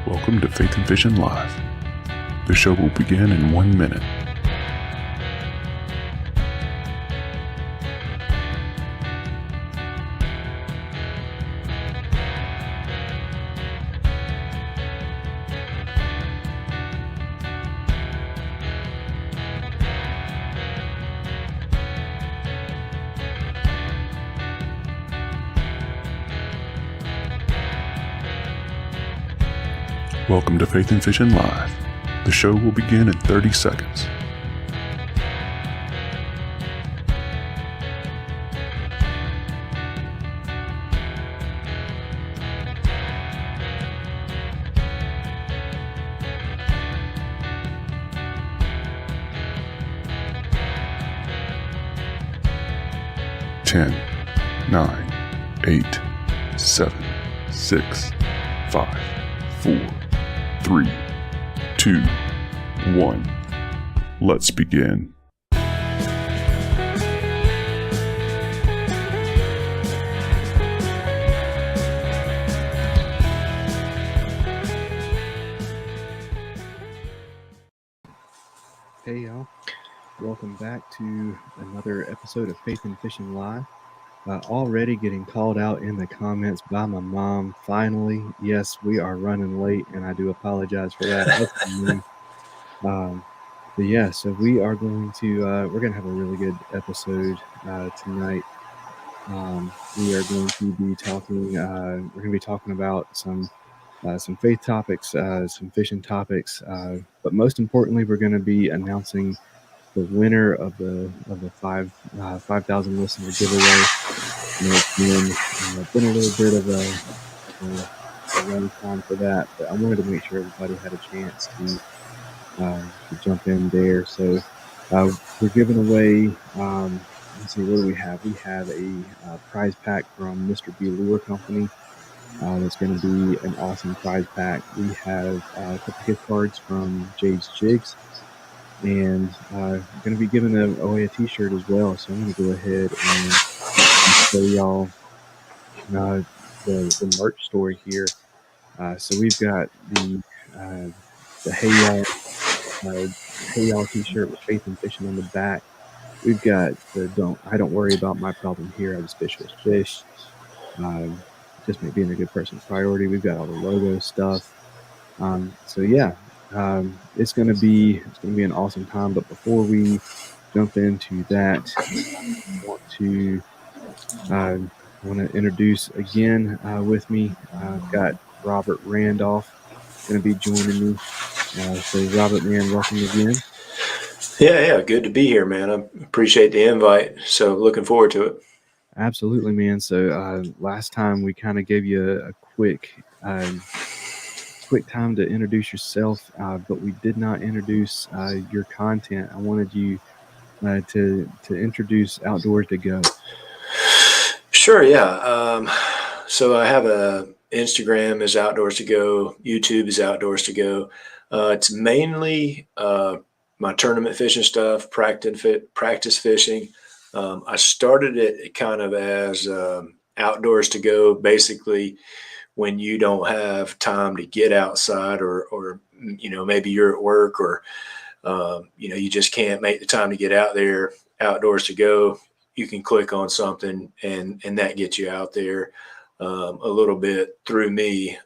Welcome to Faith and Fishing Live. The show will begin in 1 minute. Welcome to Faith and Fishing Live. The show will begin in 30 seconds. Ten, 9, 8, 7, 6, 5, 4, 3, 2, 1. Let's begin. Hey y'all, welcome back to another episode of Faith and Fishing Live. Already getting called out in the comments by my mom. Finally, yes, we are running late, and I do apologize for that. But yeah, so we are going to we're going to have a really good episode tonight. We are going to be talking. We're going to be talking about some faith topics, some fishing topics, but most importantly, we're going to be announcing the winner of the 5,000 listener giveaway. You know, it's been a little bit of a long time for that, but I wanted to make sure everybody had a chance to jump in there. So we're giving away. Let's see, what do we have? We have a prize pack from Mr. B Lure Company. That's going to be an awesome prize pack. We have a couple gift cards from Jade's Jigs, and we're going to be giving away a t-shirt as well. So I'm going to go ahead and show y'all the merch store here. So we've got the Hey Y'all t-shirt with Faith and Fishing on the back. We've got the I don't worry about my problem here. I just fish. Just me being a good person priority. We've got all the logo stuff. So yeah, it's gonna be an awesome time. But before we jump into that, I want to introduce again with me. I've got Robert Randolph going to be joining me. So Robert, man, welcome again. Yeah, good to be here, man. I appreciate the invite. So looking forward to it. Absolutely, man. So last time we kind of gave you a quick time to introduce yourself, but we did not introduce your content. I wanted you to introduce Outdoors to Go. Sure, yeah. So I have a Instagram is Outdoors to Go. YouTube is Outdoors to Go. It's mainly my tournament fishing stuff, practice fishing. I started it kind of as Outdoors to Go, basically when you don't have time to get outside or maybe you're at work or, you just can't make the time to get out there. Outdoors to Go, you can click on something and that gets you out there a little bit through me.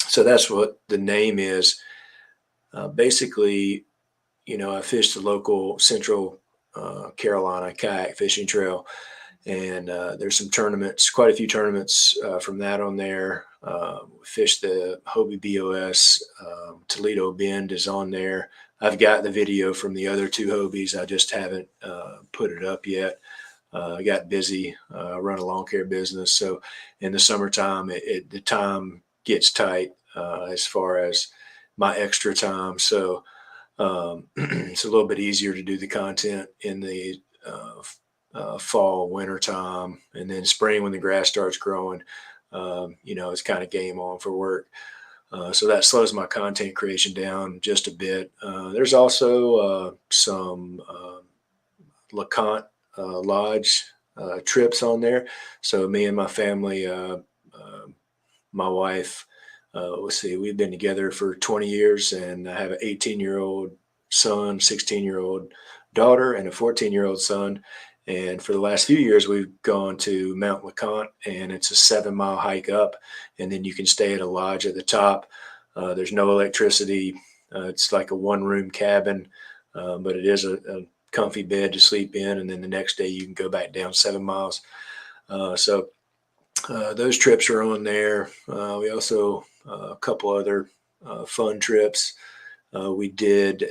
So that's what the name is. Basically, I fished the local Central Carolina kayak fishing trail, and there's some tournaments, quite a few tournaments from that on there. We fished the Hobie BOS, Toledo Bend is on there. I've got the video from the other two Hobies. I just haven't put it up yet. I got busy, run a lawn care business. So in the summertime, the time gets tight as far as my extra time. So it's a little bit easier to do the content in the fall, winter time, and then spring when the grass starts growing. It's kind of game on for work. So that slows my content creation down just a bit. There's also some LeConte Lodge trips on there. So me and my family, my wife, let's see, we've been together for 20 years, and I have an 18-year-old son, 16-year-old daughter, and a 14-year-old son. And for the last few years, we've gone to Mount LeConte, and it's a 7-mile hike up, and then you can stay at a lodge at the top. There's no electricity. It's like a one-room cabin, but it is a comfy bed to sleep in, and then the next day you can go back down 7 miles. So those trips are on there. We also a couple other fun trips. We did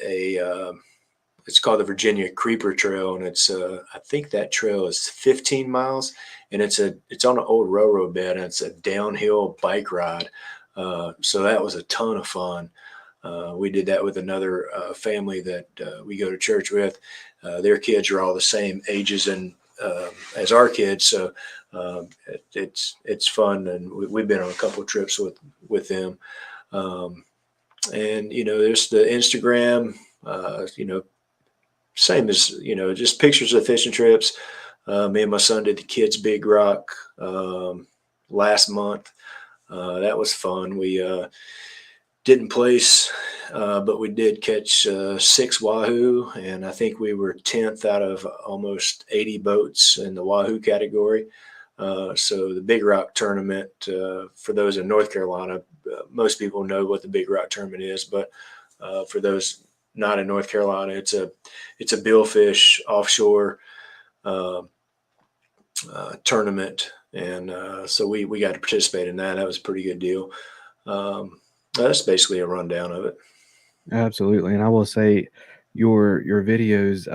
it's called the Virginia Creeper Trail, and it's I think that trail is 15 miles, and it's on an old railroad bed, and it's a downhill bike ride. So that was a ton of fun. We did that with another family that we go to church with. Their kids are all the same ages and as our kids, so it's fun, and we've been on a couple of trips with them. And there's the Instagram. Same as just pictures of fishing trips. Me and my son did the kids Big Rock last month. That was fun. We didn't place, but we did catch 6 wahoo, and I think we were 10th out of almost 80 boats in the wahoo category. So the Big Rock tournament, for those in North Carolina, most people know what the Big Rock tournament is, but for those not in North Carolina, it's a billfish offshore tournament, and so we got to participate in that. That was a pretty good deal. That's basically a rundown of it. Absolutely. And I will say your videos,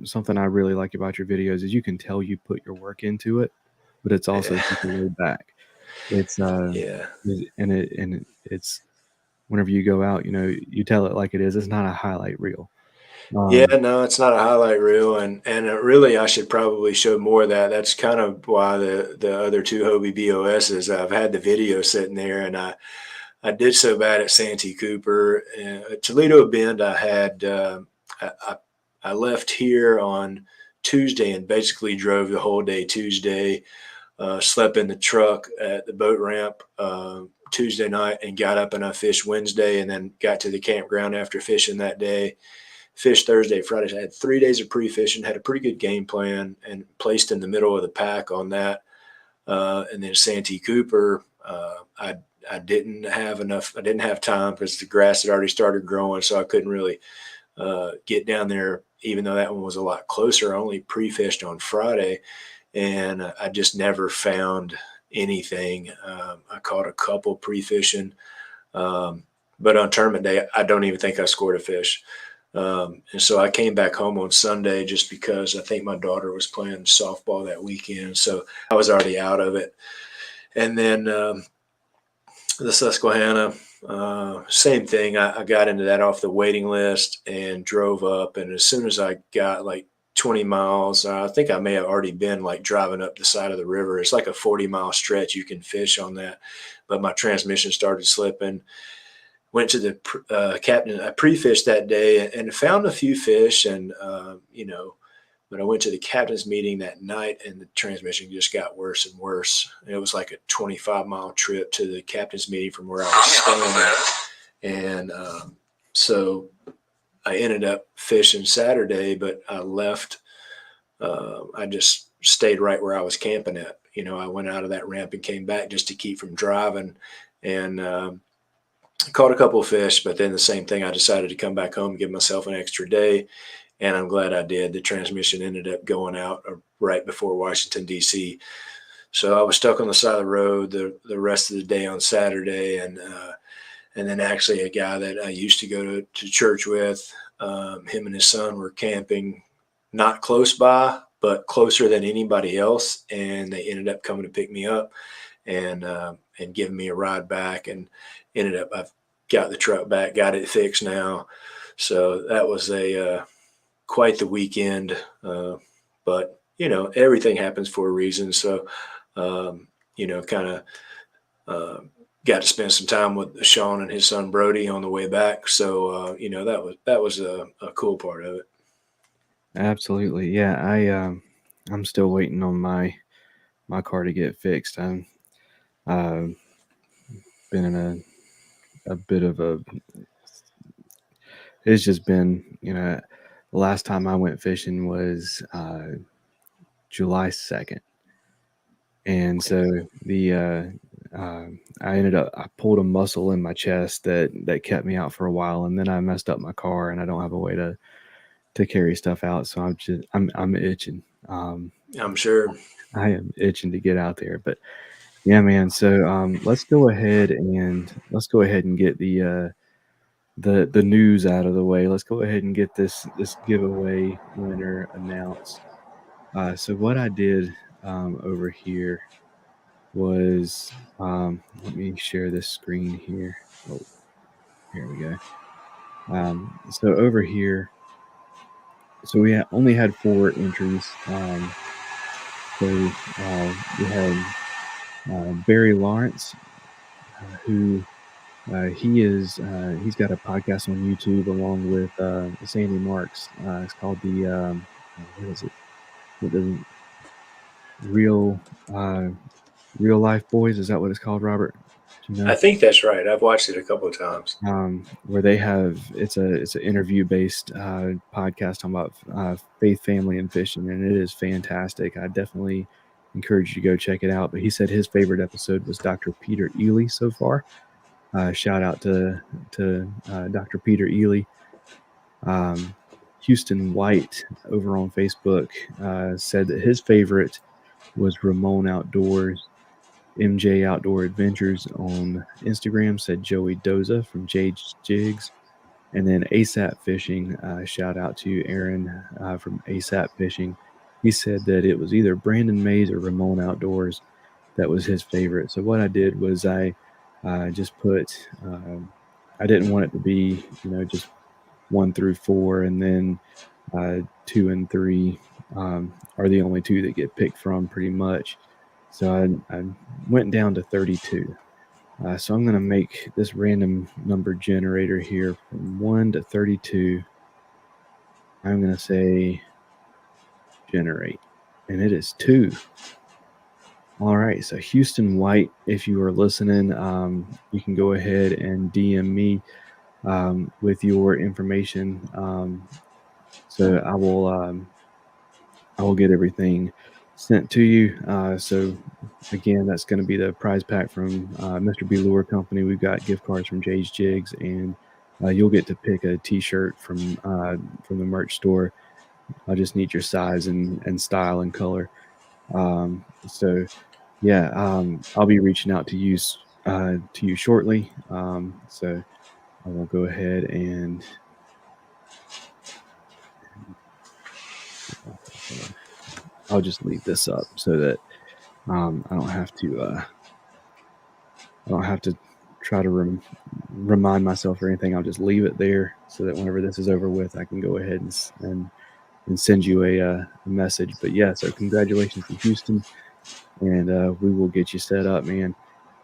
something I really like about your videos is you can tell you put your work into it, but it's also super laid back. It's Yeah. and it's whenever you go out, you tell it like it is. It's not a highlight reel. Yeah, no, it's not a highlight reel, and really, I should probably show more of that. That's kind of why the other 2 Hobie BOSs, I've had the video sitting there, and I did so bad at Santee Cooper. At Toledo Bend, I had I left here on Tuesday and basically drove the whole day Tuesday. Slept in the truck at the boat ramp Tuesday night and got up and I fished Wednesday, and then got to the campground after fishing that day. Fished Thursday, Friday. So I had 3 days of pre-fishing, had a pretty good game plan, and placed in the middle of the pack on that. And then Santee Cooper, I didn't have enough. I didn't have time because the grass had already started growing, so I couldn't really get down there, even though that one was a lot closer. I only pre-fished on Friday, and I just never found anything. I caught a couple pre-fishing, but on tournament day, I don't even think I scored a fish. And so I came back home on Sunday just because I think my daughter was playing softball that weekend, so I was already out of it. And then the Susquehanna, same thing. I got into that off the waiting list and drove up. And as soon as I got like 20 miles, I think I may have already been like driving up the side of the river. It's like a 40-mile stretch you can fish on that. But my transmission started slipping. Went to the captain. I pre-fished that day and found a few fish, and but I went to the captain's meeting that night, and the transmission just got worse and worse. It was like a 25-mile trip to the captain's meeting from where I was staying at. And so I ended up fishing Saturday, but I left. I just stayed right where I was camping at. I went out of that ramp and came back just to keep from driving, and caught a couple of fish. But then the same thing, I decided to come back home and give myself an extra day. And I'm glad I did. The transmission ended up going out right before Washington, D.C. So I was stuck on the side of the road the rest of the day on Saturday. And then actually a guy that I used to go to church with, him and his son were camping not close by, but closer than anybody else. And they ended up coming to pick me up and giving me a ride back, and ended up, I've got the truck back, got it fixed now. So that was quite the weekend. But everything happens for a reason. So, kind of got to spend some time with Sean and his son Brody on the way back. So, that was a cool part of it. Absolutely. Yeah. I'm still waiting on my car to get fixed. I'm been in a bit of a. It's just been, the last time I went fishing was July 2nd. And so I pulled a muscle in my chest that kept me out for a while, and then I messed up my car, and I don't have a way to carry stuff out. So I'm itching. I'm sure. I am itching to get out there, but yeah, man. So let's go ahead and get the news out of the way. Let's go ahead and get this giveaway winner announced. So what I did over here was let me share this screen here. Oh, here we go. So over here, so we only had 4 entries. So we had Barry Lawrence, who he's got a podcast on YouTube along with Sandy Marks. It's called what is it? The real real life boys. Is that what it's called, Robert? Do you know? I think that's right. I've watched it a couple of times. Where they have it's an interview based podcast about faith, family, and fishing, and it is fantastic. I definitely encourage you to go check it out. But he said his favorite episode was Dr. Peter Ely so far. Shout out to Dr. Peter Ely. Houston White over on Facebook said that his favorite was Ramon Outdoors. MJ Outdoor Adventures on Instagram said Joey Doza from Jade's Jigs. And then ASAP Fishing, shout out to Aaron from ASAP Fishing. He said that it was either Brandon Mays or Ramon Outdoors that was his favorite. So what I did was I just put, I didn't want it to be, just 1 through 4, and then 2 and 3 are the only 2 that get picked from pretty much. So I went down to 32. So I'm going to make this random number generator here from 1 to 32. I'm going to say generate, and it is 2. All right. So Houston White, if you are listening, you can go ahead and DM me with your information. So I will get everything sent to you. So again, that's going to be the prize pack from Mr. B Lure Company. We've got gift cards from Jay's Jigs, and you'll get to pick a T-shirt from the merch store. I just need your size and style and color. So yeah, I'll be reaching out to you shortly. So I will go ahead and I'll just leave this up so that I don't have to try to remind myself or anything. I'll just leave it there so that whenever this is over with, I can go ahead and send you a message. But yeah, so congratulations to Houston, and we will get you set up, man.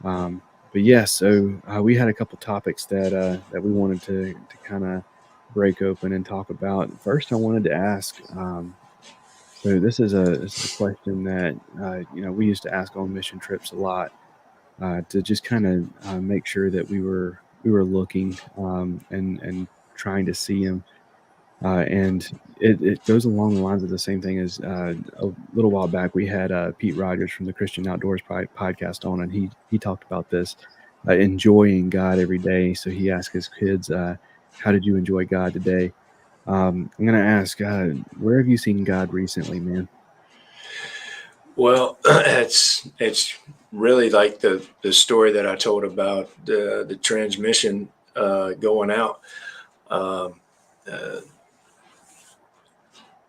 But yeah, so we had a couple topics that we wanted to kind of break open and talk about. First, I wanted to ask. So this is a question that we used to ask on mission trips a lot, to just kind of make sure that we were looking and trying to see him. And it goes along the lines of the same thing as a little while back we had Pete Rogers from the Christian Outdoors podcast on, and he talked about this, enjoying God every day. So he asked his kids, how did you enjoy God today? I'm going to ask, where have you seen God recently, man? Well, it's really like the story that I told about the transmission going out.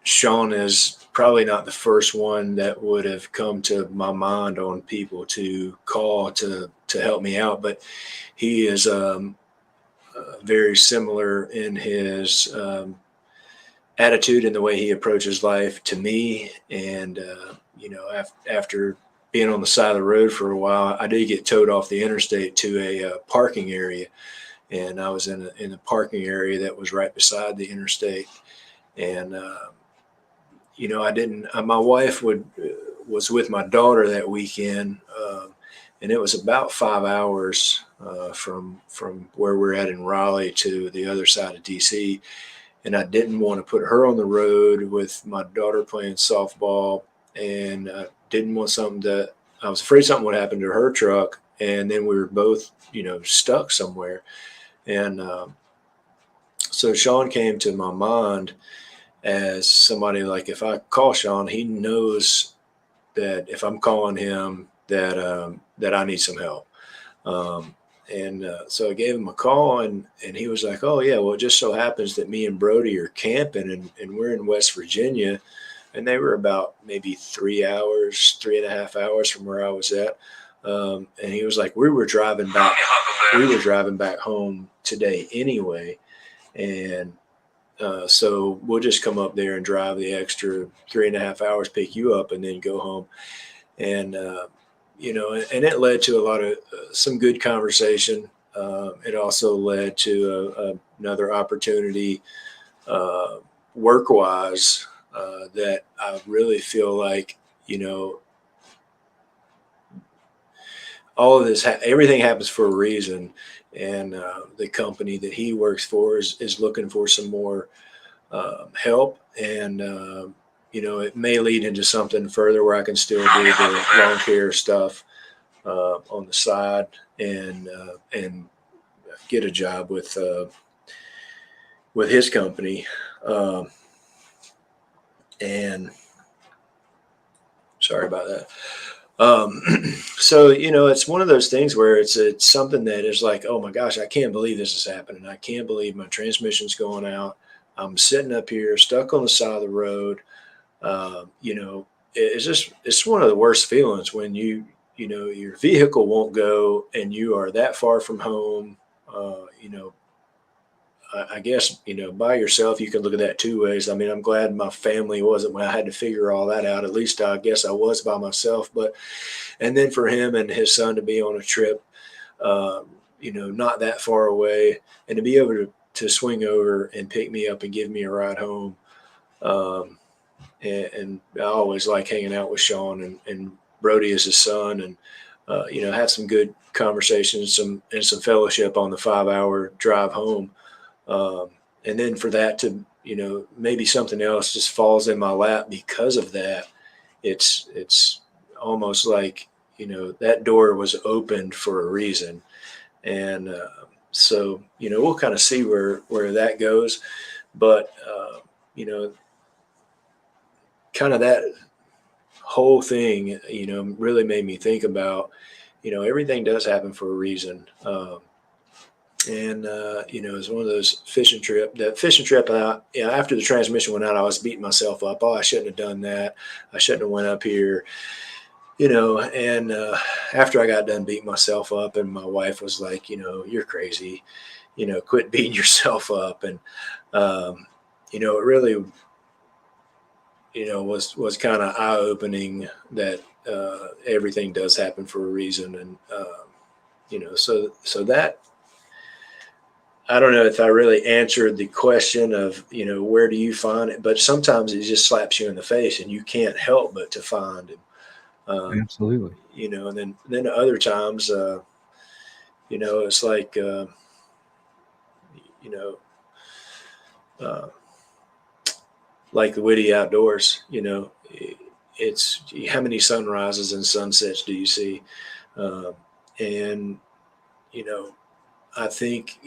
Sean is probably not the first one that would have come to my mind on people to call to help me out, but he is very similar in his attitude and the way he approaches life to me. And after being on the side of the road for a while, I did get towed off the interstate to a parking area, and I was in a parking area that was right beside the interstate. And I didn't. My wife was with my daughter that weekend, and it was about 5 hours from where we're at in Raleigh to the other side of DC. And I didn't want to put her on the road with my daughter playing softball, and I didn't want I was afraid something would happen to her truck, and then we were both, stuck somewhere. And so Sean came to my mind as somebody, like, if I call Sean, he knows that if I'm calling him that I need some help. So I gave him a call, and he was like, "Oh yeah, well, it just so happens that me and Brody are camping, and we're in West Virginia," and they were about maybe 3.5 hours from where I was at. And he was like, "We were driving back home today anyway, and so we'll just come up there and drive the extra 3.5 hours, pick you up, and then go home." And and it led to a lot of some good conversation. It also led to another opportunity, work-wise, that I really feel like, all of this, everything happens for a reason. And the company that he works for is looking for some more help. And it may lead into something further where I can still do the lawn care stuff on the side, and get a job with his company. And sorry about that. So it's one of those things where it's something that is like, oh my gosh, I can't believe this is happening. I can't believe my transmission's going out. I'm sitting up here stuck on the side of the road. It's one of the worst feelings when your vehicle won't go and you are that far from home. I guess, by yourself, you can look at that two ways. I mean, I'm glad my family wasn't when I had to figure all that out. At least I guess I was by myself. And then for him and his son to be on a trip, not that far away, and to be able to swing over and pick me up and give me a ride home. And I always like hanging out with Sean, and Brody is his son, and have some good conversations, some fellowship on the 5-hour drive home. And then for that to, maybe something else just falls in my lap because of that. It's almost like, that door was opened for a reason. And so, we'll kind of see where that goes. But, kind of that whole thing, really made me think about, everything does happen for a reason. It's one of those fishing trip. That fishing trip, after the transmission went out, I was beating myself up. Oh, I shouldn't have done that. I shouldn't have went up here, And after I got done beating myself up, and my wife was like, "You're crazy. Quit beating yourself up." And it really, was kind of eye opening that everything does happen for a reason, and so that. I don't know if I really answered the question of, where do you find it? But sometimes it just slaps you in the face and you can't help but to find him. Absolutely. And then other times, it's like, like the Witty Outdoors, it's how many sunrises and sunsets do you see? And, I think,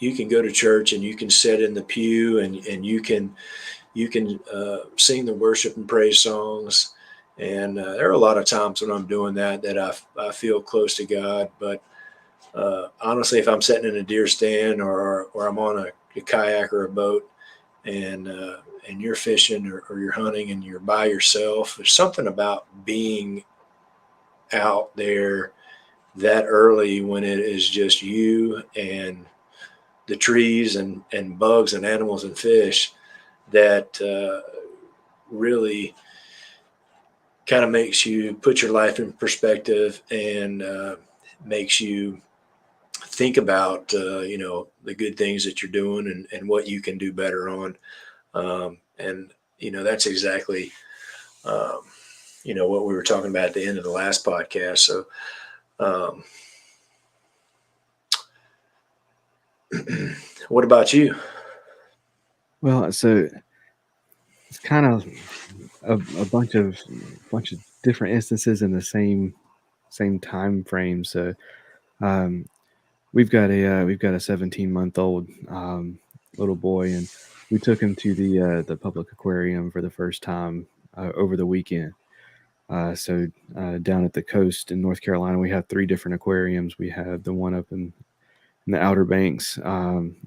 you can go to church and you can sit in the pew and you can sing the worship and praise songs. And there are a lot of times when I'm doing that I feel close to God. But honestly, if I'm sitting in a deer stand or I'm on a kayak or a boat, and you're fishing or you're hunting and you're by yourself, there's something about being out there that early when it is just you and the trees and bugs and animals and fish that really kind of makes you put your life in perspective, and makes you think about, the good things that you're doing and what you can do better on. And, that's exactly what we were talking about at the end of the last podcast. So, um, what about you? Well, so it's kind of a bunch of different instances in the same time frame. So um, we've got a 17-month-old little boy, and we took him to the public aquarium for the first time over the weekend. So down at the coast in North Carolina, we have three different aquariums. We have the one up in the Outer Banks.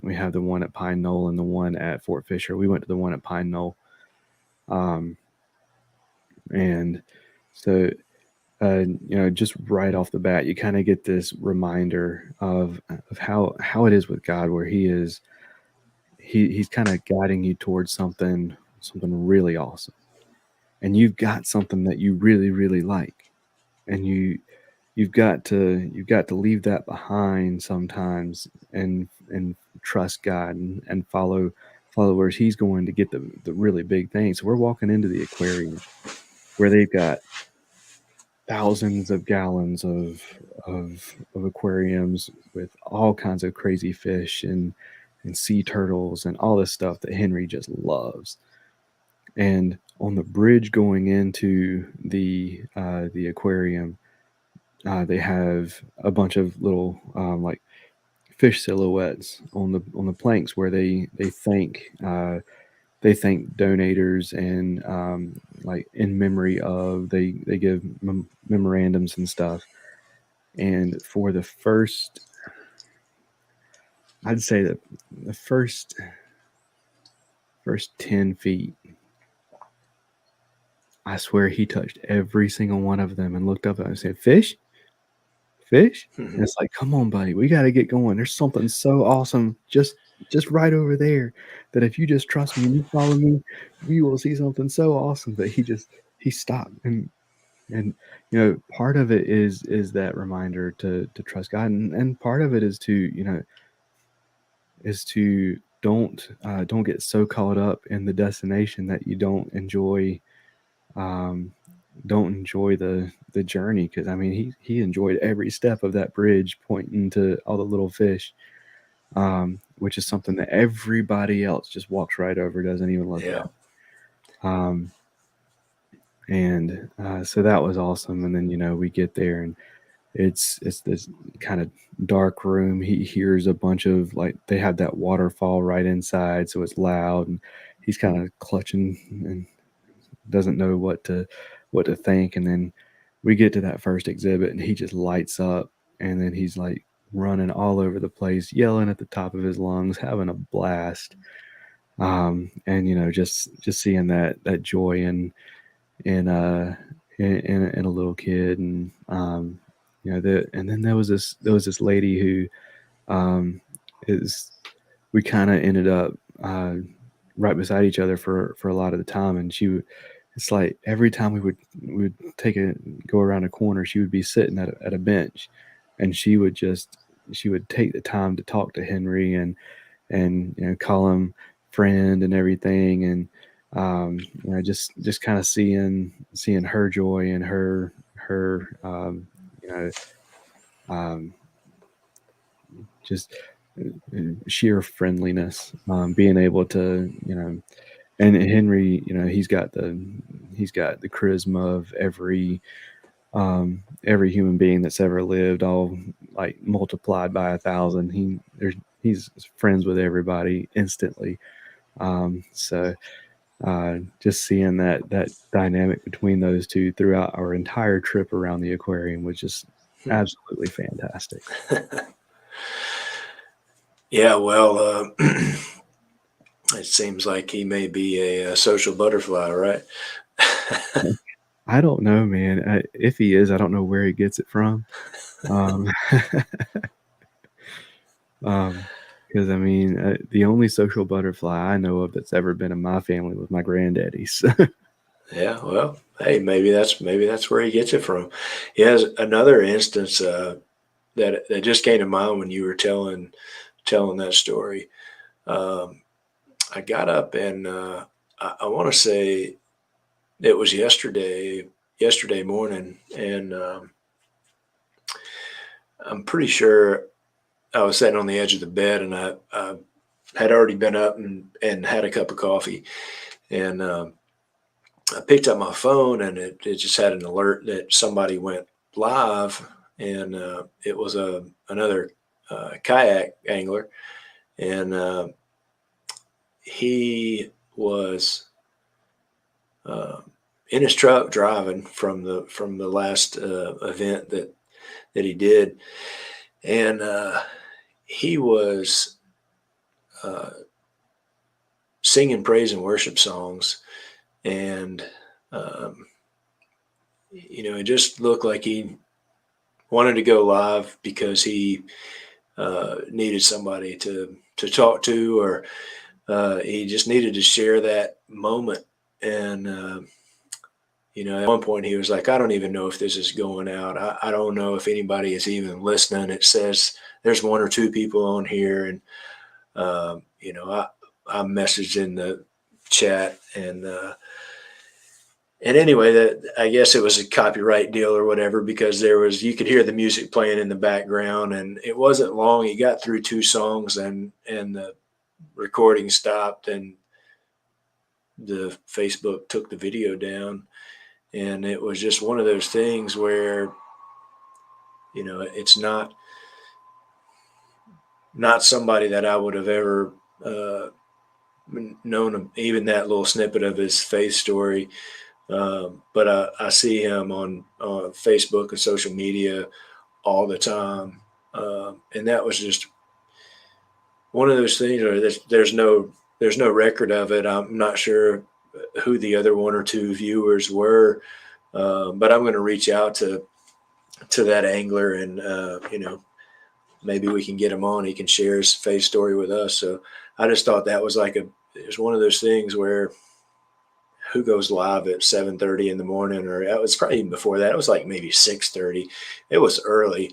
We have the one at Pine Knoll and the one at Fort Fisher. We went to the one at Pine Knoll, um, and so just right off the bat, you kind of get this reminder of how it is with God, where he's kind of guiding you towards something really awesome, and you've got something that you really really like, and you've got to leave that behind sometimes, and trust God, and follow where he's going to get the really big things. So we're walking into the aquarium where they've got thousands of gallons of aquariums with all kinds of crazy fish and sea turtles and all this stuff that Henry just loves. And on the bridge going into the aquarium, they have a bunch of little like fish silhouettes on the planks where they thank donators, and like in memory of, they give memorandums and stuff. And for the first, I'd say that the first 10 feet, I swear he touched every single one of them and looked up and said, "Fish, fish." And it's like, come on, buddy, we got to get going. There's something so awesome just right over there, that if you just trust me and you follow me, you will see something so awesome. That he stopped, and part of it is that reminder to trust God, and part of it is to don't get so caught up in the destination that you um, don't enjoy the journey. Because I mean, he enjoyed every step of that bridge pointing to all the little fish, which is something that everybody else just walks right over, doesn't even look Yeah. at. Um, and So that was awesome. And then we get there, and it's this kind of dark room. He hears a bunch of, like, they have that waterfall right inside, so it's loud, and he's kind of clutching and doesn't know what to think. And then we get to that first exhibit, and he just lights up, and then he's like running all over the place, yelling at the top of his lungs, having a blast. And just seeing that joy in uh in a little kid. And and then there was this lady who is we kind of ended up right beside each other for a lot of the time. And it's like every time we would go around a corner, she would be sitting at a bench, and she would take the time to talk to Henry, and call him friend and everything. And just kind of seeing her joy, and her you know um, just sheer friendliness, being able to, and Henry, he's got the charisma of every human being that's ever lived, all like multiplied by 1,000. He's friends with everybody instantly. So just seeing that dynamic between those two throughout our entire trip around the aquarium was just absolutely fantastic. Yeah, well, it seems like he may be a social butterfly, right? I don't know, man. If he is, I don't know where he gets it from. Um, because I mean, the only social butterfly I know of that's ever been in my family was my granddaddy. So, Yeah, well, hey, maybe that's where he gets it from. Yeah, another instance that just came to mind when you were telling that story. Um, I got up and I want to say it was yesterday. yesterday morning, and I'm pretty sure I was sitting on the edge of the bed, and I had already been up and had a cup of coffee, and I picked up my phone, and it just had an alert that somebody went live, and it was another kayak angler, and he was in his truck driving from the last event that he did, and he was singing praise and worship songs, and it just looked like he wanted to go live because he needed somebody to talk to, or he just needed to share that moment. And at one point he was like, I don't even know if this is going out. I don't know if anybody is even listening. It says there's 1 or 2 people on here, and I messaged in the chat, and anyway, that I guess it was a copyright deal or whatever, because you could hear the music playing in the background, and it wasn't long. He got through 2 songs, and the recording stopped, and the Facebook took the video down. And it was just one of those things where, it's not somebody that I would have ever known, even that little snippet of his faith story. But I see him on Facebook and social media all the time. And that was just one of those things where there's no record of it. I'm not sure who the other 1 or 2 viewers were, but I'm going to reach out to that angler, and maybe we can get him on. He can share his faith story with us. So I just thought that was it was one of those things where, who goes live at 7:30 in the morning, or it was probably even before that. It was like maybe 6:30. It was early.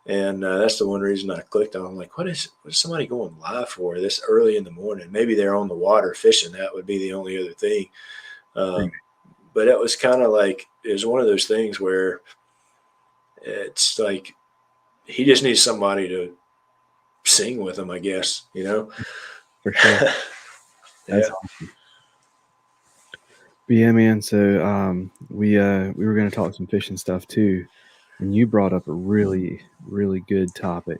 And that's the one reason I clicked on. I'm like, what is somebody going live for this early in the morning? Maybe they're on the water fishing. That would be the only other thing. But it was kind of like, it was one of those things where it's like he just needs somebody to sing with him, I guess, For sure. That's awesome. But yeah, man. So we were going to talk some fishing stuff too, and you brought up a really, really good topic.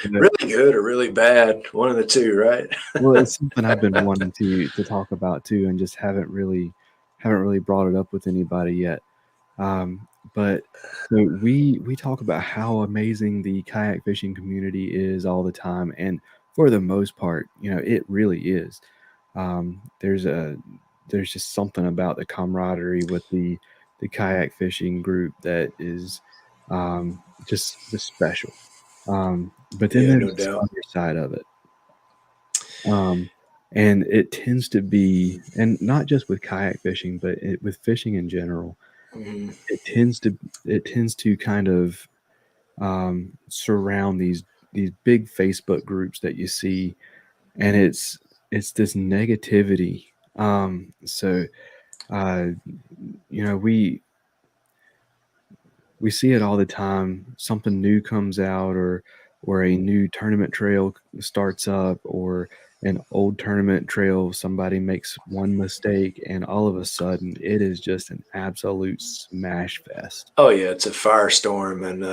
Really good or really bad, one of the two, right? Well, it's something I've been wanting to talk about too, and just haven't really brought it up with anybody yet. But so we talk about how amazing the kayak fishing community is all the time, and for the most part, it really is. There's just something about the camaraderie with the kayak fishing group that is just special. But then there's this other side of it. And it tends to be, and not just with kayak fishing, but with fishing in general, Mm-hmm. it tends to kind of surround these big Facebook groups that you see, and it's this negativity. So we see it all the time. Something new comes out, or a new tournament trail starts up, or an old tournament trail, somebody makes one mistake, and all of a sudden it is just an absolute smash fest. Oh yeah, it's a firestorm. And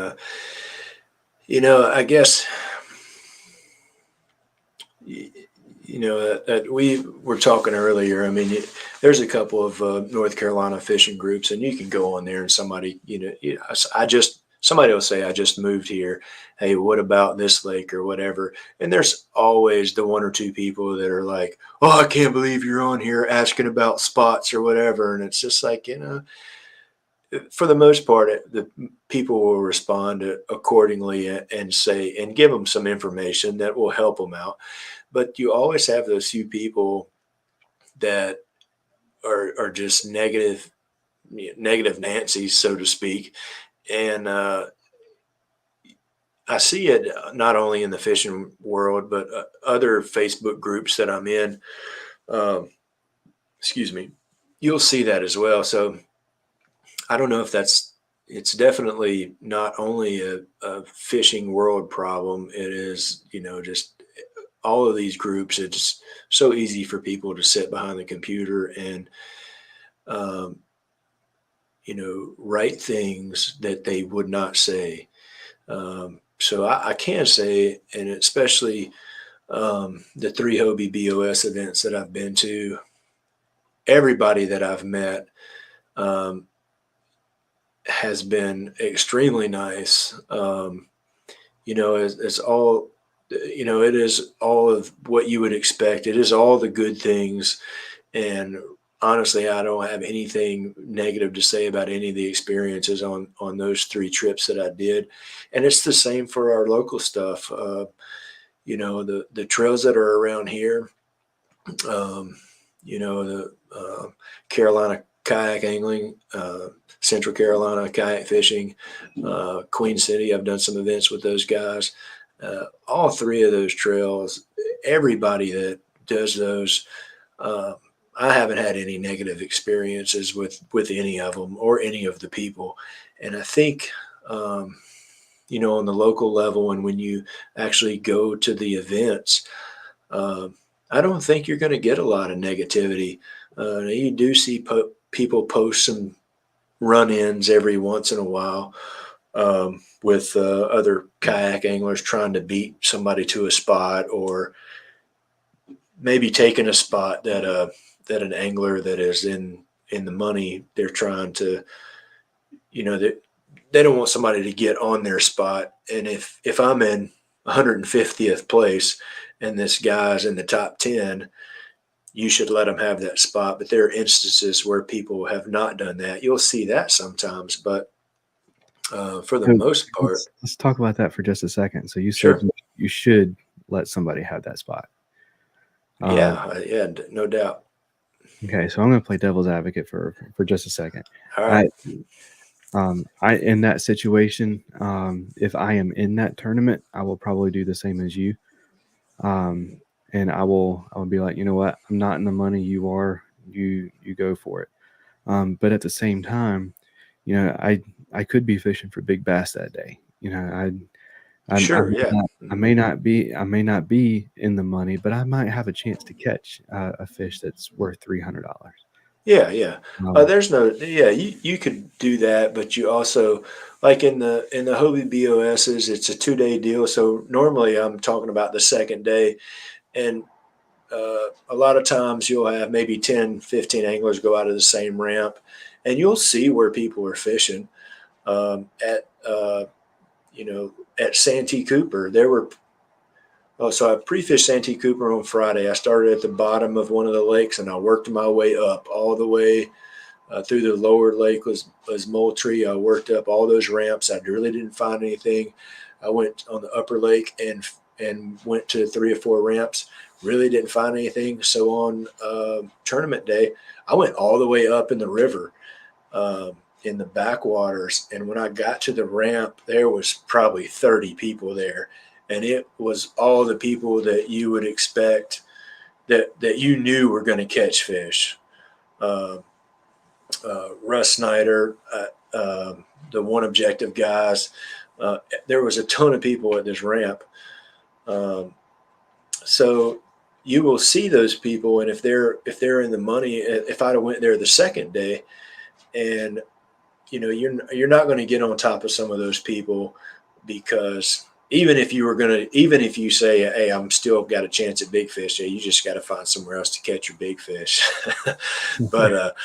I guess we were talking earlier. I mean, there's a couple of North Carolina fishing groups, and you can go on there, and somebody will say, I just moved here. Hey, what about this lake or whatever? And there's always the 1 or 2 people that are like, oh, I can't believe you're on here asking about spots or whatever. And it's just like, for the most part, the people will respond accordingly and say, and give them some information that will help them out. But you always have those few people that are just negative Nancy's, so to speak. And I see it not only in the fishing world, but other Facebook groups that I'm in. Excuse me. You'll see that as well. So I don't know if it's definitely not only a fishing world problem. It is, just all of these groups. It's so easy for people to sit behind the computer and, um, write things that they would not say. So I can say, and especially the three Hobie BOS events that I've been to, everybody that I've met um, has been extremely nice. It's all, it is all of what you would expect. It is all the good things. And honestly, I don't have anything negative to say about any of the experiences on those 3 trips that I did. And it's the same for our local stuff. The trails that are around here, um, the Carolina kayak angling, Central Carolina kayak fishing, Queen City. I've done some events with those guys. All 3 of those trails, everybody that does those, uh, I haven't had any negative experiences with any of them or any of the people. And I think, on the local level, and when you actually go to the events, um, I don't think you're going to get a lot of negativity. You do see people post some run-ins every once in a while, with other kayak anglers trying to beat somebody to a spot, or maybe taking a spot that an angler that is in the money, they're trying to, they don't want somebody to get on their spot. And if I'm in 150th place and this guy's in the top 10, you should let them have that spot. But there are instances where people have not done that. You'll see that sometimes, but for the So most part, let's talk about that for just a second. So you said sure. you should let somebody have that spot. Um, Yeah, no doubt. okay, so I'm going to play devil's advocate for just a second. All right. I I in that situation, if I am in that tournament, I will probably do the same as you. Um, and I will be like, you know what, I'm not in the money. You are. You go for it. But at the same time, I could be fishing for big bass that day. I Sure. may Yeah. not, I may not be in the money, but I might have a chance to catch a fish that's worth $300. Yeah. Yeah. Um, There's no, yeah, you could do that, but you also, like in the Hobie BOSs, it's a 2-day deal. So normally I'm talking about the second day, and a lot of times you'll have maybe 10, 15 anglers go out of the same ramp, and you'll see where people are fishing. At Santee Cooper, there were, oh, so I pre-fished Santee Cooper on Friday. I started at the bottom of one of the lakes, and I worked my way up all the way through the lower lake was Moultrie. I worked up all those ramps. I really didn't find anything. I went on the upper lake and went to 3 or 4 ramps. Really didn't find anything. So on tournament day, I went all the way up in the river, in the backwaters. And when I got to the ramp, there was probably 30 people there. And it was all the people that you would expect that you knew were going to catch fish. Uh, Russ Snyder, the One Objective guys. There was a ton of people at this ramp. So you will see those people, and if they're in the money, if I'd have went there the second day, and you're not going to get on top of some of those people, because even if you say, hey, I'm still got a chance at big fish, yeah, you just got to find somewhere else to catch your big fish. But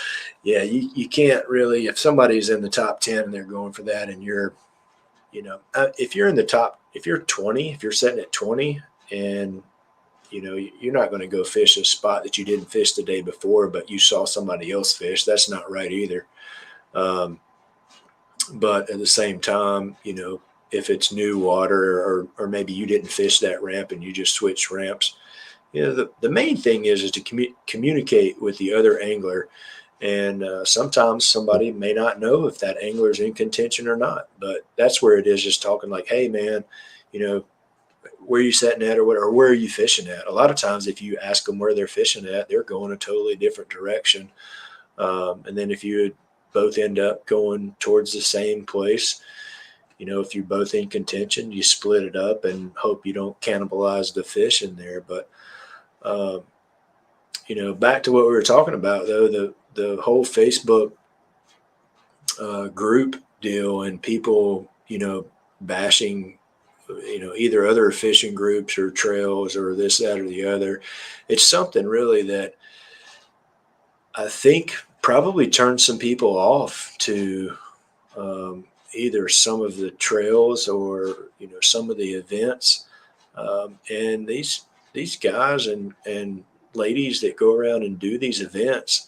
yeah, you can't really, if somebody's in the top 10 and they're going for that, and if you're in the top, if you're 20, if you're sitting at 20, and you're not going to go fish a spot that you didn't fish the day before, but you saw somebody else fish. That's not right either. But at the same time, if it's new water, or maybe you didn't fish that ramp and you just switch ramps, the main thing is to communicate with the other angler. And sometimes somebody may not know if that angler is in contention or not, but that's where it is, just talking like, hey man, where are you setting at, or where are you fishing at? A lot of times if you ask them where they're fishing at, they're going a totally different direction. And then if you both end up going towards the same place. If you're both in contention, you split it up and hope you don't cannibalize the fish in there. But, um, back to what we were talking about, though, the whole Facebook group deal and people, bashing, either other fishing groups or trails or this, that, or the other. It's something really that I think probably turned some people off to either some of the trails or, some of the events. And these guys and ladies that go around and do these events,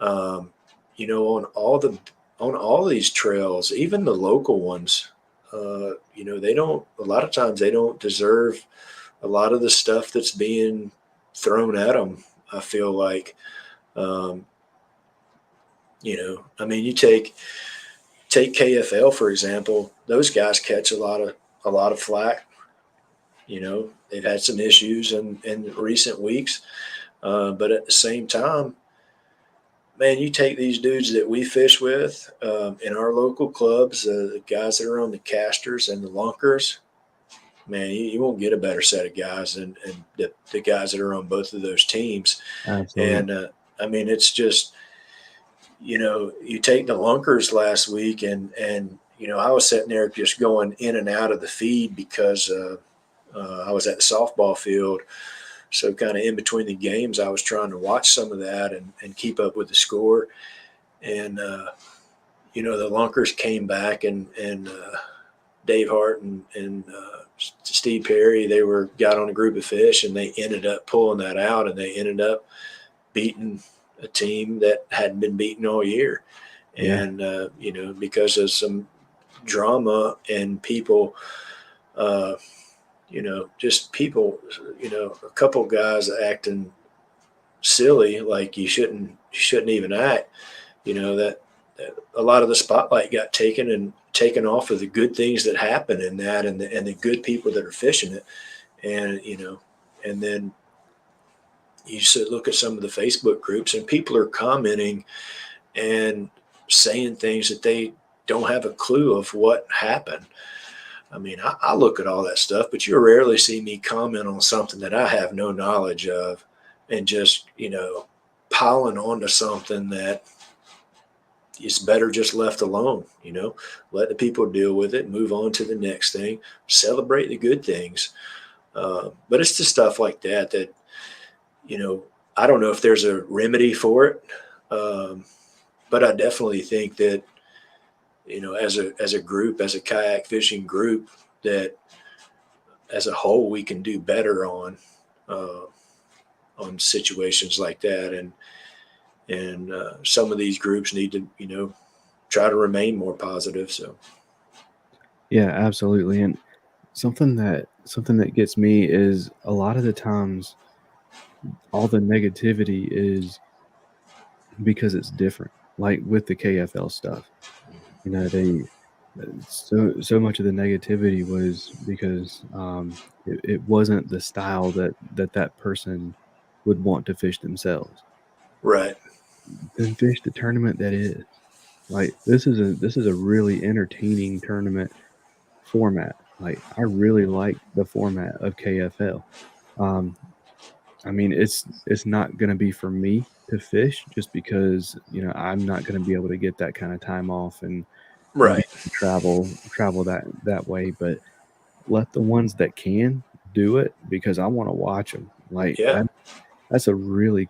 um, on all these trails, even the local ones, they don't, a lot of times they don't deserve a lot of the stuff that's being thrown at them. I feel like, um, I mean, you take KFL, for example. Those guys catch a lot of flack. They've had some issues in recent weeks, but at the same time, man, you take these dudes that we fish with in our local clubs, the guys that are on the casters and the lunkers, man, you won't get a better set of guys than the guys that are on both of those teams. Absolutely. And I mean, it's just, you take the lunkers last week and I was sitting there just going in and out of the feed because I was at the softball field. So kind of in between the games, I was trying to watch some of that and keep up with the score. And, the lunkers came back and Dave Hart and Steve Perry, they got on a group of fish and they ended up pulling that out and they ended up beating a team that hadn't been beaten all year. Yeah. And, because of some drama and people, just people, a couple guys acting silly, like you shouldn't even act, that a lot of the spotlight got taken off of the good things that happen in that and the good people that are fishing it. And, and then you look at some of the Facebook groups and people are commenting and saying things that they don't have a clue of what happened. I mean, I look at all that stuff, but you rarely see me comment on something that I have no knowledge of and just, piling onto something that is better just left alone, let the people deal with it, move on to the next thing, celebrate the good things. But it's the stuff like that, I don't know if there's a remedy for it. But I definitely think that, as a group, as a kayak fishing group, that as a whole, we can do better on situations like that. And some of these groups need to, try to remain more positive. So, Yeah, absolutely. And something that gets me is a lot of the times all the negativity is because it's different. Like with the KFL stuff, they so much of the negativity was because it wasn't the style that person would want to fish themselves. right. Then fish the tournament that is. Like this is a really entertaining tournament format. Like I really like the format of KFL. Um, I mean, it's not going to be for me to fish just because I'm not going to be able to get that kind of time off and be Right. able to travel that way. But let the ones that can do it because I want to watch them. Like Yeah. that's a uh, really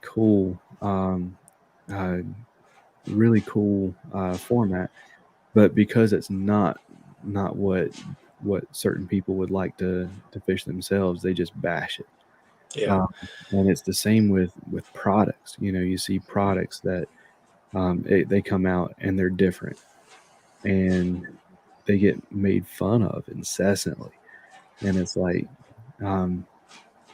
cool format. But because it's not what certain people would like to fish themselves, they just bash it. Yeah. Um, and it's the same with products. You see products that they come out and they're different, and they get made fun of incessantly. And it's like, um,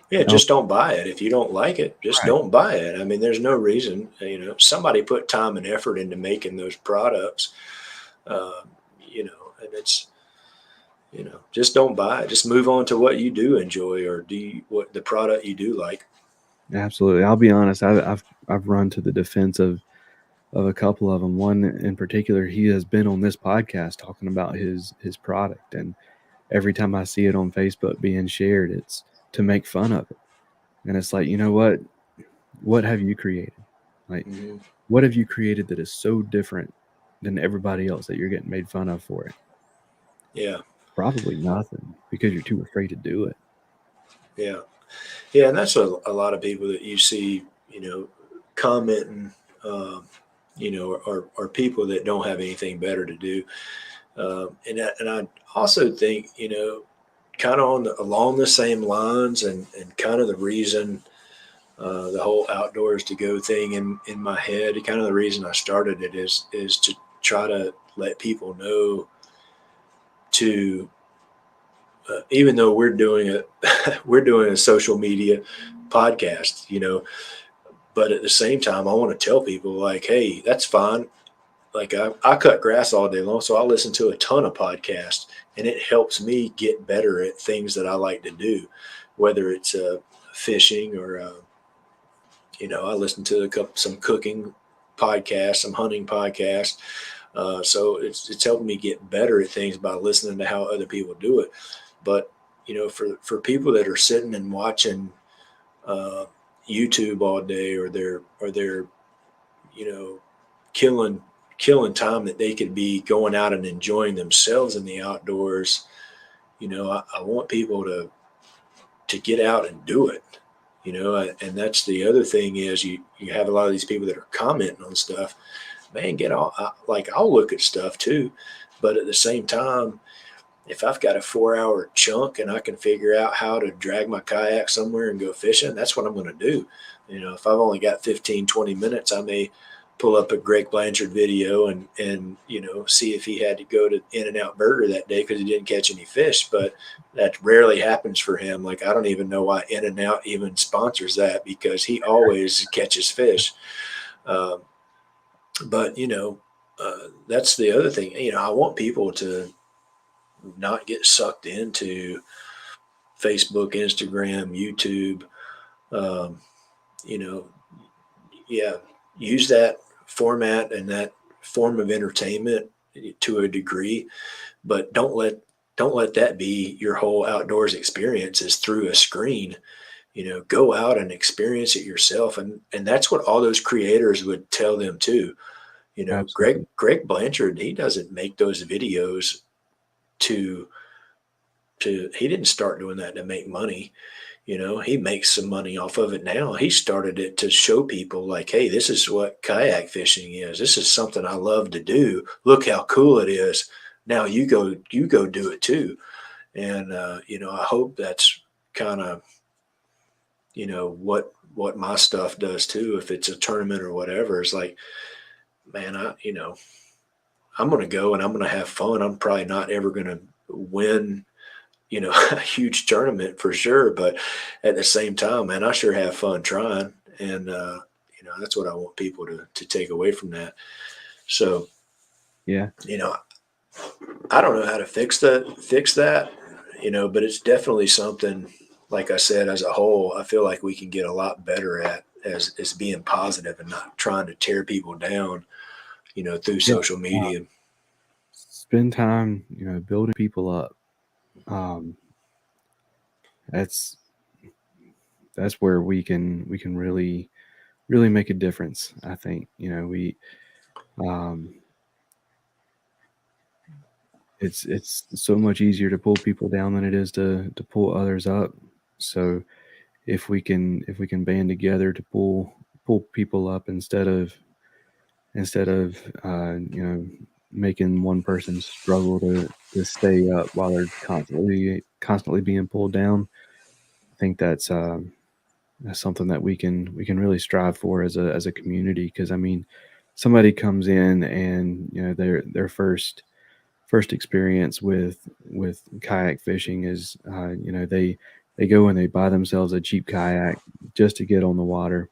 Yeah, oh, just don't buy it. If you don't like it, just right, don't buy it. I mean, there's no reason, somebody put time and effort into making those products, um, and it's, just don't buy it. Just move on to what you do enjoy or what the product you do like. absolutely. I'll be honest. I've run to the defense of of a couple of them. One in particular, he has been on this podcast talking about his product, and every time I see it on Facebook being shared, it's to make fun of it. And it's like, you know what? What have you created? Like, Mm-hmm. what have you created that is so different than everybody else that you're getting made fun of for it? Yeah. Probably nothing, because you're too afraid to do it. Yeah. Yeah. And that's a lot of people that you see, commenting, are people that don't have anything better to do. And I also think, kind of along the same lines, and kind of the reason the whole outdoors to go thing in my head, kind of the reason I started it is to try to let people know to, even though we're doing we're doing a social media podcast, but at the same time, I want to tell people like, hey, that's fine. Like I cut grass all day long, so I listen to a ton of podcasts, and it helps me get better at things that I like to do, whether it's fishing or I listen to some cooking podcasts, some hunting podcasts. So it's helping me get better at things by listening to how other people do it. But for people that are sitting and watching uh, YouTube all day, or they're killing time that they could be going out and enjoying themselves in the outdoors. I want people to get out and do it. And that's the other thing is you have a lot of these people that are commenting on stuff. Man, I'll look at stuff too, but at the same time, if I've got a 4-hour chunk and I can figure out how to drag my kayak somewhere and go fishing, that's what I'm going to do. If I've only got 15, 20 minutes, I may pull up a Greg Blanchard video and see if he had to go to In-N-Out Burger that day because he didn't catch any fish. But that rarely happens for him. Like, I don't even know why In-N-Out even sponsors that, because he always catches fish. But that's the other thing. I want people to not get sucked into Facebook, Instagram, YouTube. Um, you know, yeah, use that format and that form of entertainment to a degree, but don't let that be your whole outdoors experience is through a screen. Go out and experience it yourself, and that's what all those creators would tell them too. Greg Absolutely. Greg Blanchard, he doesn't make those videos to he didn't start doing that to make money. He makes some money off of it now. He started it to show people like, hey, this is what kayak fishing is. This is something I love to do. Look how cool it is. Now you go do it too. And I hope that's kind of what my stuff does too. If it's a tournament or whatever, it's like, man, I'm going to go and I'm going to have fun. I'm probably not ever going to win a huge tournament for sure. But at the same time, man, I sure have fun trying. And, that's what I want people to take away from that. So, Yeah. I don't know how to fix that, but it's definitely something, like I said, as a whole, I feel like we can get a lot better at as being positive and not trying to tear people down, through Yeah. social media. Spend time, building people up. Um, that's where we can really make a difference. I think we um, it's so much easier to pull people down than it is to pull others up. So if we can band together to pull people up instead of making one person struggle to stay up while they're constantly being pulled down. I think that's something that we can really strive for as a community. Because I mean, somebody comes in and their first experience with kayak fishing is they go and they buy themselves a cheap kayak just to get on the water,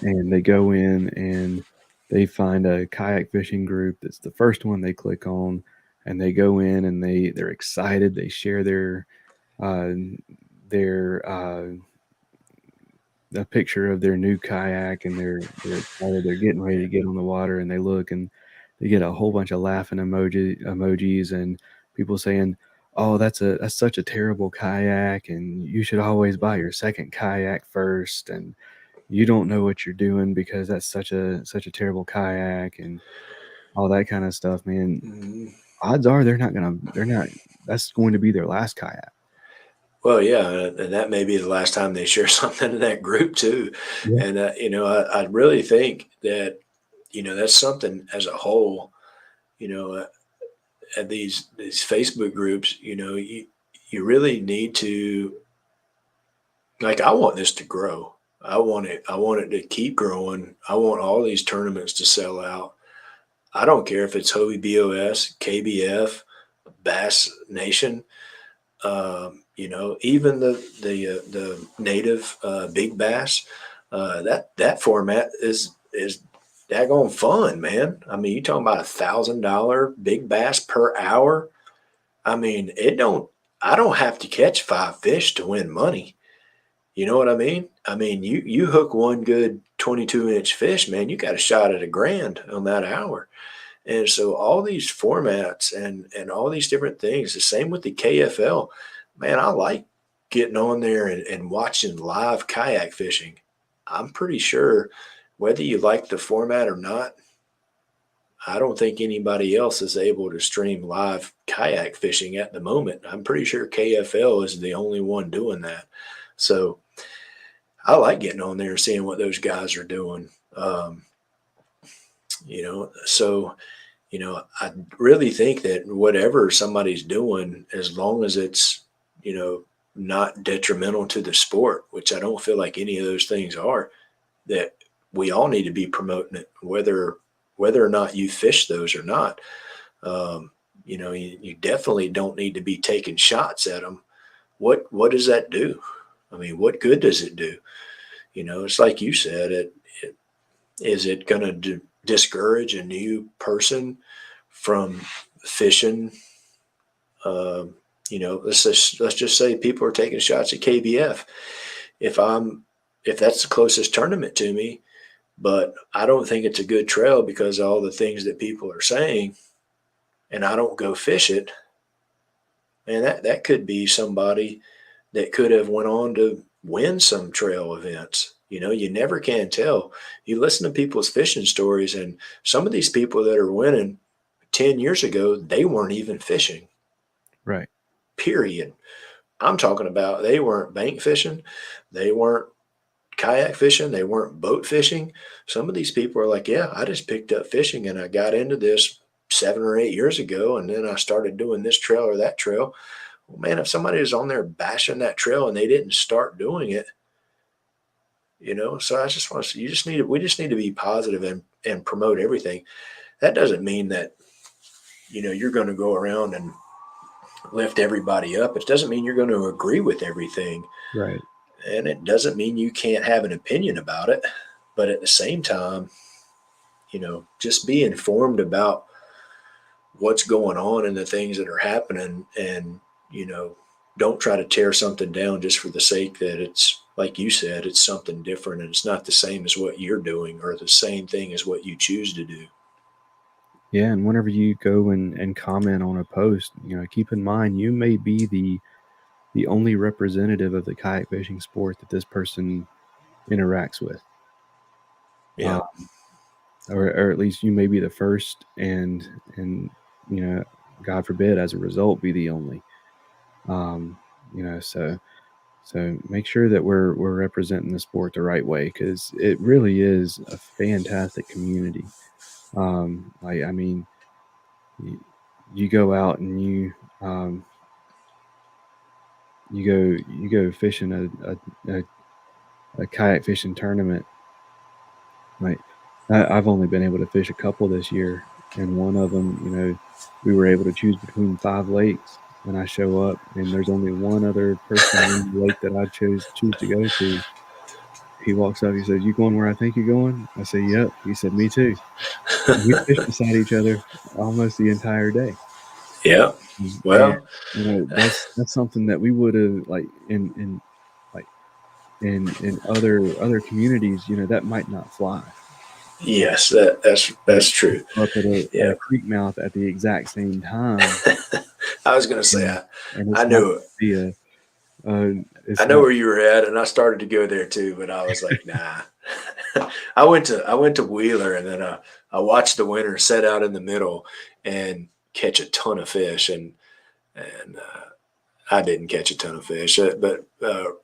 and they go in and they find a kayak fishing group that's the first one they click on, and they go in and they're excited. They share uh, their a picture of their new kayak, and they're excited, they're getting ready to get on the water, and they look and they get a whole bunch of laughing emojis and people saying, "Oh, that's such a terrible kayak, and you should always buy your second kayak first, and you don't know what you're doing because that's such a terrible kayak," and all that kind of stuff, man. Mhm. Odds are they're not that's going to be their last kayak. Well, yeah, and that may be the last time they share something in that group too. Yeah. And I really think that that's something as a whole. You know, at these Facebook groups, you really need to, like, I want this to grow. I want it to keep growing. I want all these tournaments to sell out. I don't care if it's Hobie BOS, KBF, Bass Nation. Even the native big bass, that format is daggone fun, man. I mean, you talking about $1,000 big bass per hour. I mean, I don't have to catch 5 fish to win money. You know what I mean? I mean, you hook one good 22-inch fish, man, you got a shot at $1,000 on that hour. And so all these formats and all these different things, the same with the KFL, man, I like getting on there and watching live kayak fishing. I'm pretty sure whether you like the format or not, I don't think anybody else is able to stream live kayak fishing at the moment. I'm pretty sure KFL is the only one doing that. So I like getting on there and seeing what those guys are doing. So I really think that whatever somebody's doing, as long as it's, not detrimental to the sport, which I don't feel like any of those things are, that we all need to be promoting it, whether or not you fish those or not. You definitely don't need to be taking shots at them. What does that do? I mean, what good does it do? It's like you said, is it going to discourage a new person from fishing? Let's just say people are taking shots at KBF. If that's the closest tournament to me, but I don't think it's a good trail because of all the things that people are saying, and I don't go fish it, and that could be somebody that could have went on to win some trail events. You never can tell. You listen to people's fishing stories, and some of these people that are winning 10 years ago, they weren't even fishing, Right. period. I'm talking about they weren't bank fishing. They weren't kayak fishing. They weren't boat fishing. Some of these people are like, yeah, I just picked up fishing and I got into this 7 or 8 years ago. And then I started doing this trail or that trail. Well, man, if somebody is on there bashing that trail and they didn't start doing it, so I just want to, we just need to be positive and promote everything. That doesn't mean that, you're going to go around and lift everybody up. It doesn't mean you're going to agree with everything. Right. And it doesn't mean you can't have an opinion about it. But at the same time, just be informed about what's going on and the things that are happening. And, don't try to tear something down just for the sake that it's, like you said, it's something different and it's not the same as what you're doing or the same thing as what you choose to do. Yeah, and whenever you go and comment on a post, keep in mind you may be the only representative of the kayak fishing sport that this person interacts with. Yeah. Or at least you may be the first and God forbid, as a result, be the only. So make sure that we're representing the sport the right way, because it really is a fantastic community. I mean, you go out and you go fishing a kayak fishing tournament. Like, I've only been able to fish a couple this year, and one of them, we were able to choose between 5 lakes, and I show up, and there's only one other person in the lake that I choose to go to. He walks up, he says, "You going where I think you're going?" I say, "Yep." He said, "Me too." And we fished beside each other almost the entire day. Yeah. And Well, that's something that we would have, like, in in other communities, that might not fly. Yes, But that's true. up at Yeah. a creek mouth at the exact same time, I was going to say, and I it's not knew gonna be I it's know not where you were at, and I started to go there too, but I was like, nah. I went to Wheeler, and then I watched the winter set out in the middle and catch a ton of fish, and I didn't catch a ton of fish, but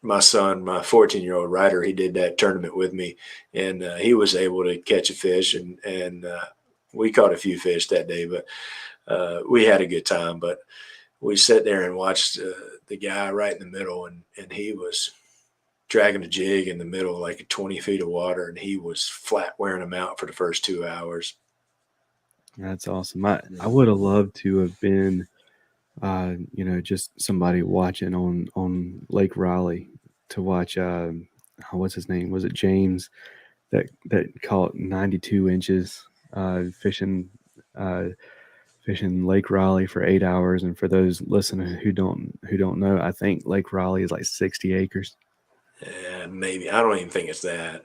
my son, my 14-year-old rider, he did that tournament with me, and he was able to catch a fish, and we caught a few fish that day, but we had a good time. But we sat there and watched the guy right in the middle, and he was dragging a jig in the middle, like 20 feet of water, and he was flat wearing them out for the first 2 hours. That's awesome. I Yeah. would have loved to have been just somebody watching on Lake Raleigh to watch what's his name? Was it James that caught 92 inches fishing fishing Lake Raleigh for 8 hours. And for those listening who don't know, I think Lake Raleigh is like 60 acres. Maybe I don't even think it's that.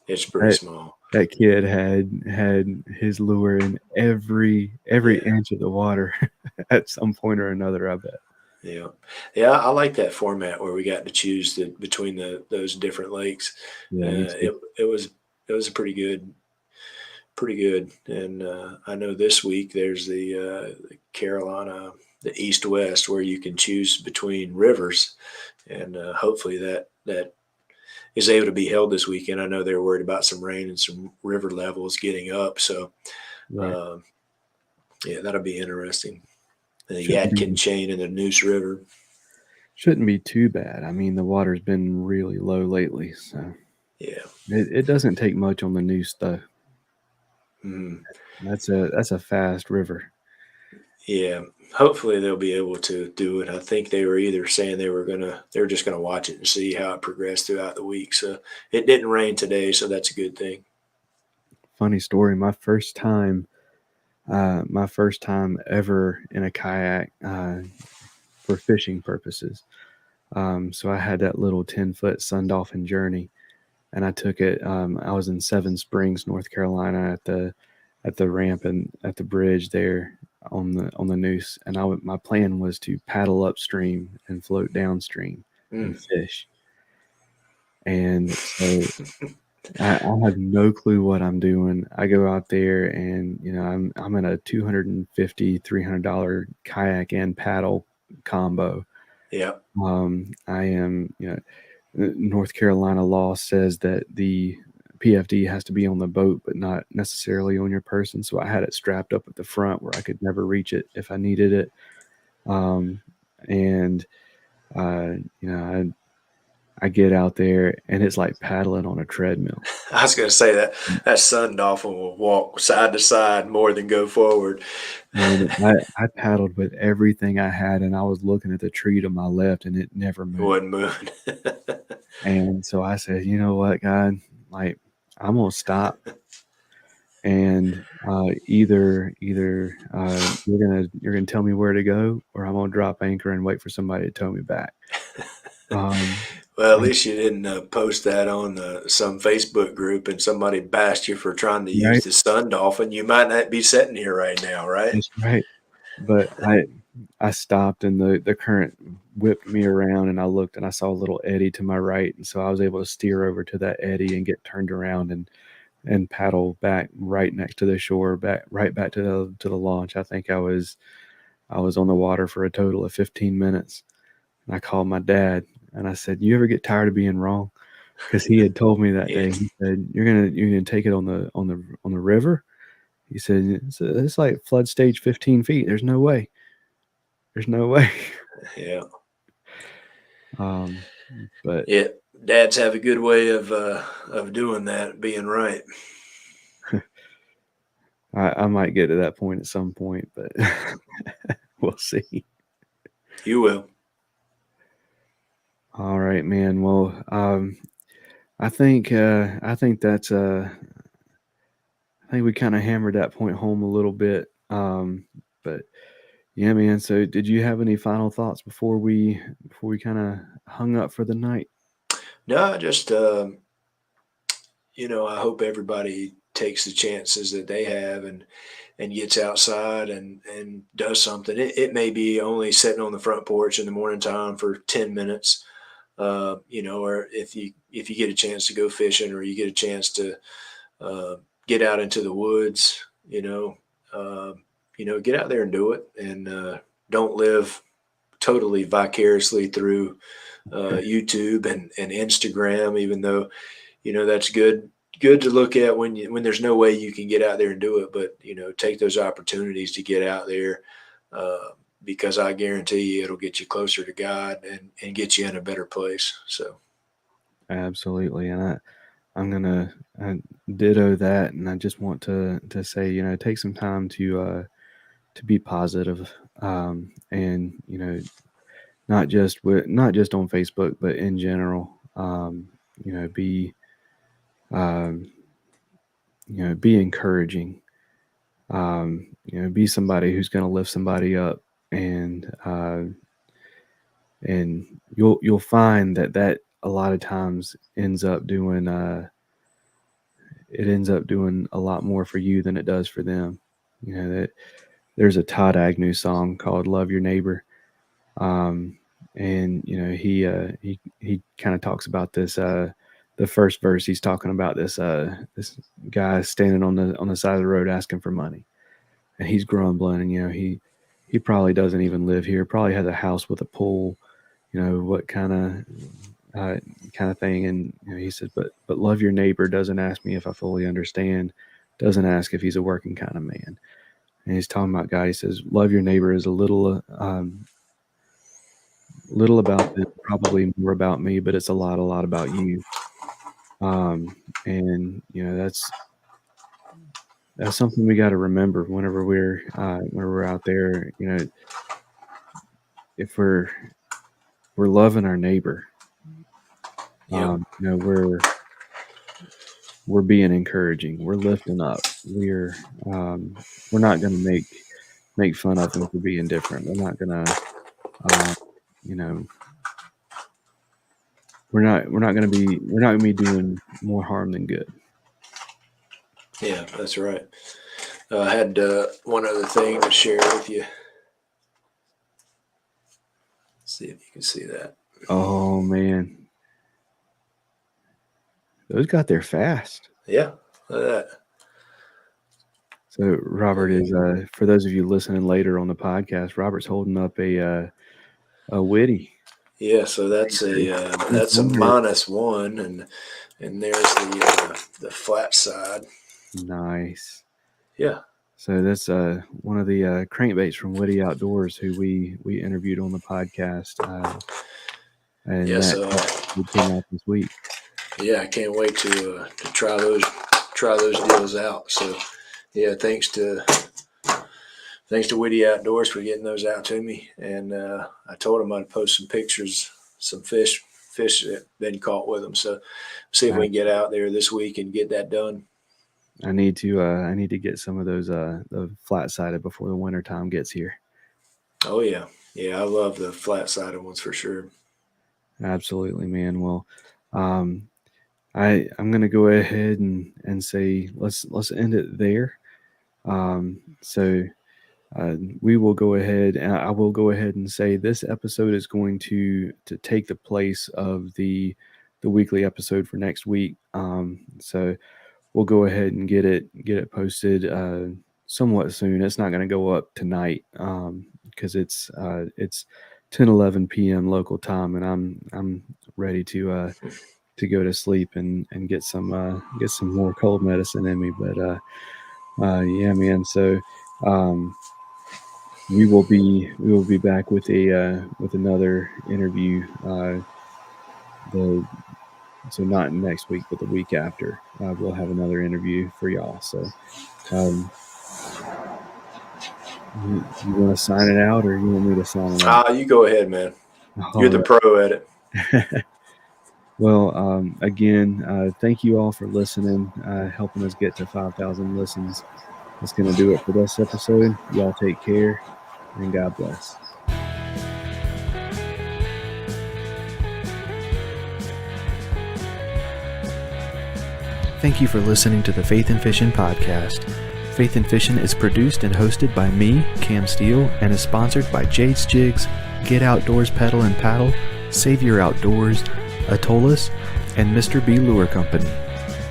It's pretty That small. that kid had his lure in every Yeah, inch of the water at some point or another, I bet. yeah, yeah. I like that format where we got to choose between those different lakes. Yeah, me too. It was a pretty good. And I know this week there's the Carolina, the East West, where you can choose between rivers, and hopefully that is able to be held this weekend. I know they're worried about some rain and some river levels getting up, so Right. um, yeah, that'll be interesting. The Shouldn't Yadkin be chain and the Neuse River. shouldn't be too bad. I mean, the water's been really low lately, so Yeah. it doesn't take much on the Neuse though. Mm. That's a fast river. Yeah. Hopefully they'll be able to do it. I think they were either saying they were just gonna watch it and see how it progressed throughout the week. So it didn't rain today, so that's a good thing. Funny story. My first time ever in a kayak for fishing purposes. So I had that little 10-foot Sun Dolphin Journey, and I took it. I was in Seven Springs, North Carolina, at the ramp and at the bridge there on the Neuse, and my plan was to paddle upstream and float downstream and Mm. fish. And so I have no clue what I'm doing. I go out there and I'm in a $250 $300 kayak and paddle combo. Yeah. I am North Carolina law says that the PFD has to be on the boat, but not necessarily on your person. So I had it strapped up at the front where I could never reach it if I needed it. Um, and I get out there and it's like paddling on a treadmill. I was gonna say that sun dolphin will walk side to side more than go forward. And I paddled with everything I had, and I was looking at the tree to my left, and it never It moved. wasn't moving. And so I said, you know what, God, like I'm gonna stop, and either you're gonna tell me where to go, or I'm gonna drop anchor and wait for somebody to tow me back. Um, Well, at and- least you didn't post that on some Facebook group and somebody bashed you for trying to use right, the sun dolphin. You might not be sitting here right now, right? that's right. But I stopped, and the current whipped me around, and I looked and I saw a little eddy to my right, and so I was able to steer over to that eddy and get turned around and paddle back right next to the shore, right back to the launch. I think I was on the water for a total of 15 minutes. And I called my dad and I said, "You ever get tired of being wrong?" Because he had told me that Yeah, day. He said, "You're gonna take it on the river." He said, "It's like flood stage 15 feet. There's no way. There's no way." yeah, Um, but yeah. Dads have a good way of doing that, being right. I might get to that point at some point, but we'll see. You will. All right, man. Well, I think that's I think we kind of hammered that point home a little bit. But yeah, man. So, did you have any final thoughts before we kind of hung up for the night? No, just I hope everybody takes the chances that they have and gets outside and does something. It may be only sitting on the front porch in the morning time for 10 minutes, or if you get a chance to go fishing or you get a chance to get out into the woods, get out there and do it, and don't live totally vicariously through YouTube and Instagram, even though that's good to look at when there's no way you can get out there and do it. But take those opportunities to get out there, because I guarantee you it'll get you closer to God and get you in a better place. So Absolutely. And I'm gonna ditto that, and I just want to say, take some time to be positive, and not just on Facebook, but in general. Be be encouraging. Be somebody who's going to lift somebody up, and you'll find that a lot of times ends up doing a lot more for you than it does for them. That there's a Todd Agnew song called "Love Your Neighbor," and he kind of talks about this. The first verse, he's talking about this guy standing on the side of the road asking for money, and he's grumbling, and he probably doesn't even live here. Probably has a house with a pool, what kind of thing. And he said, but love your neighbor doesn't ask me if I fully understand, doesn't ask if he's a working kind of man. And he's talking about God. He says, love your neighbor is a little about them, probably more about me, but it's a lot about you. And that's something we got to remember whenever we're out there. If we're loving our neighbor, yeah, we're being encouraging. We're lifting up. We're not going to make fun of them for being different. We're not going to, we're not going to be doing more harm than good. yeah, that's right. I had one other thing to share with you. See if you can see that. Oh man, those got there fast. Yeah, look at that. So Robert is, for those of you listening later on the podcast, Robert's holding up a Witty. Yeah, so that's a -1, and there's the flat side. Nice. Yeah. So that's one of the crankbaits from Witty Outdoors, who we interviewed on the podcast, and Yeah, that came out this week. Yeah, I can't wait to try those deals out. So yeah, thanks to Witty Outdoors for getting those out to me. And I told him I'd post some pictures, some fish that been caught with them. So see if we can get out there this week and get that done. I need to get some of those the flat sided before the winter time gets here. Oh yeah, I love the flat sided ones for sure. Absolutely, man. Well, I'm gonna go ahead and say let's end it there. So we will go ahead, and I will go ahead and say this episode is going to take the place of the weekly episode for next week. So we'll go ahead and get it posted somewhat soon. It's not going to go up tonight because it's 10:11 p.m. local time, and I'm ready to go to sleep and get some more cold medicine in me. But yeah, man. So we will be back with another interview. So not next week, but the week after, we'll have another interview for y'all. So, you want to sign it out, or you want me to sign it out? You go ahead, man. You're the pro at it. Well, again, thank you all for listening, helping us get to 5,000 listens. That's going to do it for this episode. Y'all take care, and God bless. Thank you for listening to the Faith in Fishing podcast. Faith in Fishing is produced and hosted by me, Cam Steele, and is sponsored by Jade's Jigs, Get Outdoors Pedal and Paddle, Savior Outdoors, Atollas, and Mr. B Lure Company.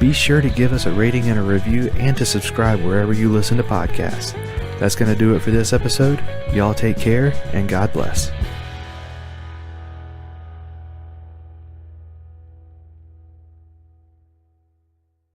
Be sure to give us a rating and a review and to subscribe wherever you listen to podcasts. That's going to do it for this episode. Y'all take care and God bless.